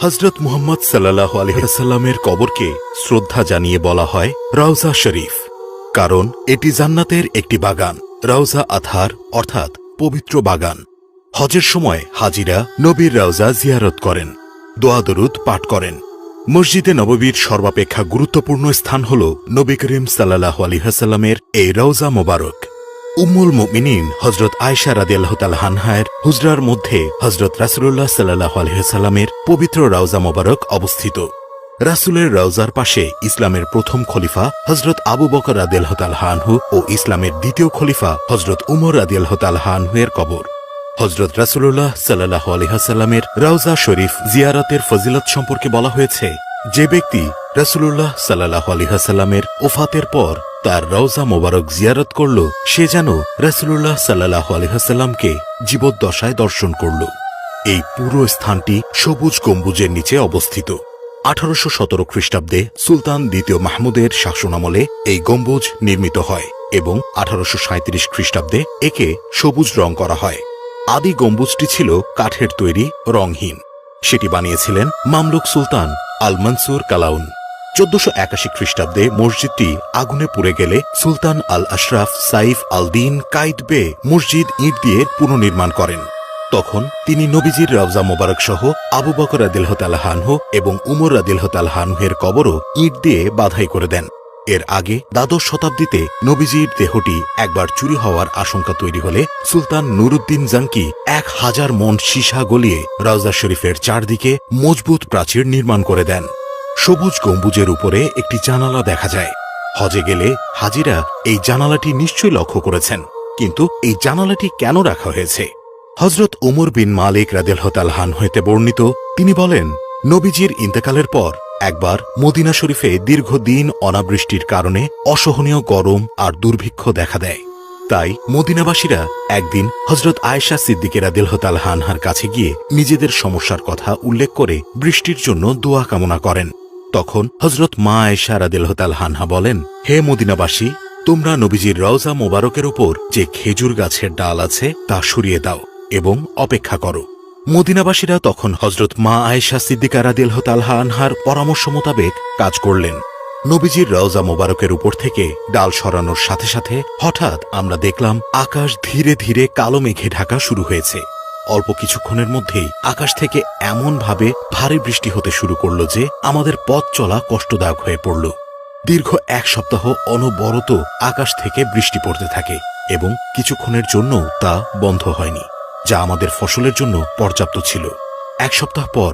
হযরত মুহাম্মদ সাল্লাল্লাহু আলাইহি ওয়াসাল্লামের কবরকে শ্রদ্ধা জানিয়ে বলা হয় রওজা শরীফ, কারণ এটি জান্নাতের একটি বাগান। রওজা আতহার অর্থাৎ পবিত্র বাগান। হজের সময় হাজিরা নবীর রওজা জিয়ারত করেন, দোয়া দরুদ পাঠ করেন। মসজিদে নববীর সর্বাপেক্ষা গুরুত্বপূর্ণ স্থান হল নবী করিম সাল্লাল্লাহু আলাইহি ওয়াসাল্লামের এই রওজা মোবারক। উম্মুল মুমিনিন হযরত আয়েশা রাদিয়াল্লাহু তাআলা আনহার হুজরার মধ্যে হযরত রাসূলুল্লাহ সাল্লাল্লাহু আলাইহি ওয়াসাল্লামের পবিত্র রওজা মোবারক অবস্থিত। রাসূলের রওজার পাশে ইসলামের প্রথম খলিফা হযরত আবু বকর রাদিয়াল্লাহু তাআলা আনহু ও ইসলামের দ্বিতীয় খলিফা হযরত উমর রাদিয়াল্লাহু তাআলা আনহু এর কবর। হযরত রাসূলুল্লাহ সাল্লাল্লাহু আলাইহি ওয়াসাল্লামের রওজা শরীফ জিয়ারতের ফজিলত সম্পর্কে বলা হয়েছে, যে ব্যক্তি রাসূলুল্লাহ সাল্লাল্লাহু আলাইহি ওয়াসাল্লামের ওফাতের পর তার রওজা মোবারক জিয়ারত করল, সে যেন রাসূলুল্লাহ সাল্লাল্লাহু আলাইহি ওয়াসাল্লামকে জীবদ্দশায় দর্শন করল। এই পুরো স্থানটি সবুজ গম্বুজের নিচে অবস্থিত। 1817 খ্রিস্টাব্দে সুলতান দ্বিতীয় মাহমুদের শাসনামলে এই গম্বুজ নির্মিত হয় এবং 1837 খ্রিস্টাব্দে একে সবুজ রং করা হয়। আদি গম্বুজটি ছিল কাঠের তৈরি, রংহীন। সেটি বানিয়েছিলেন মামলুক সুলতান আল মনসুর কালাউন। 1481 খ্রিস্টাব্দে মসজিদটি আগুনে পুড়ে গেলে সুলতান আল আশরাফ সাইফ আল দিন কাইদ বে মসজিদ ইট দিয়ে পুনর্নির্মাণ করেন। তখন তিনি নবীজির রওজা মোবারক সহ আবু বকর রাদিয়াল্লাহু তাআলা আনহু এবং উমর রাদিয়াল্লাহু তাআলা আনহুর কবরও ইট দিয়ে বাধাই করে দেন। এর আগে দ্বাদশ শতাব্দীতে নবীজির দেহটি একবার চুরি হওয়ার আশঙ্কা তৈরি হলে সুলতান নুরুদ্দিন জাঙ্কি 1000 মণ সীসা গলিয়ে রওজা শরীফের চারদিকে মজবুত প্রাচীর নির্মাণ করে দেন। সবুজ গম্বুজের উপরে একটি জানালা দেখা যায়। হজে গেলে হাজিরা এই জানালাটি নিশ্চয়ই লক্ষ্য করেছেন, কিন্তু এই জানালাটি কেন রাখা হয়েছে? হযরত উমর বিন মালিক রাদিয়াল্লাহু তাআলা আনহু হতে বর্ণিত, তিনি বলেন, নবীজির ইন্তেকালের পর একবার মদিনা শরীফে দীর্ঘদিন অনাবৃষ্টির কারণে অসহনীয় গরম আর দুর্ভিক্ষ দেখা দেয়। তাই মদিনাবাসীরা একদিন হযরত আয়েশা সিদ্দিকা রাদিয়াল্লাহু তাআলা আনহার কাছে গিয়ে নিজেদের সমস্যার কথা উল্লেখ করে বৃষ্টির জন্য দোয়া কামনা করেন। তখন হযরত মা আয়েশা রাদিয়াল্লাহু তাআলা আনহা বলেন, হে মদিনাবাসী, তোমরা নবীজির রওজা মোবারকের উপর যে খেজুর গাছের ডাল আছে তা সরিয়ে দাও এবং অপেক্ষা করো। মদিনাবাসীরা তখন হযরত মা আয়েশা সিদ্দিকা রাদিয়াল্লাহু তাআলা আনহার পরামর্শ মোতাবেক কাজ করলেন। নবীজির রওজা মোবারকের উপর থেকে ডাল সরানোর সাথে সাথে হঠাৎ আমরা দেখলাম আকাশ ধীরে ধীরে কালো মেঘে ঢাকা শুরু হয়েছে। অল্প কিছুক্ষণের মধ্যেই আকাশ থেকে এমনভাবে ভারী বৃষ্টি হতে শুরু করল যে আমাদের পথ চলা কষ্টদায়ক হয়ে পড়ল। দীর্ঘ 1 সপ্তাহ অনবরত আকাশ থেকে বৃষ্টি পড়তে থাকে এবং কিছুক্ষণের জন্য তা বন্ধ হয়নি, যা আমাদের ফসলের জন্য পর্যাপ্ত ছিল। 1 সপ্তাহ পর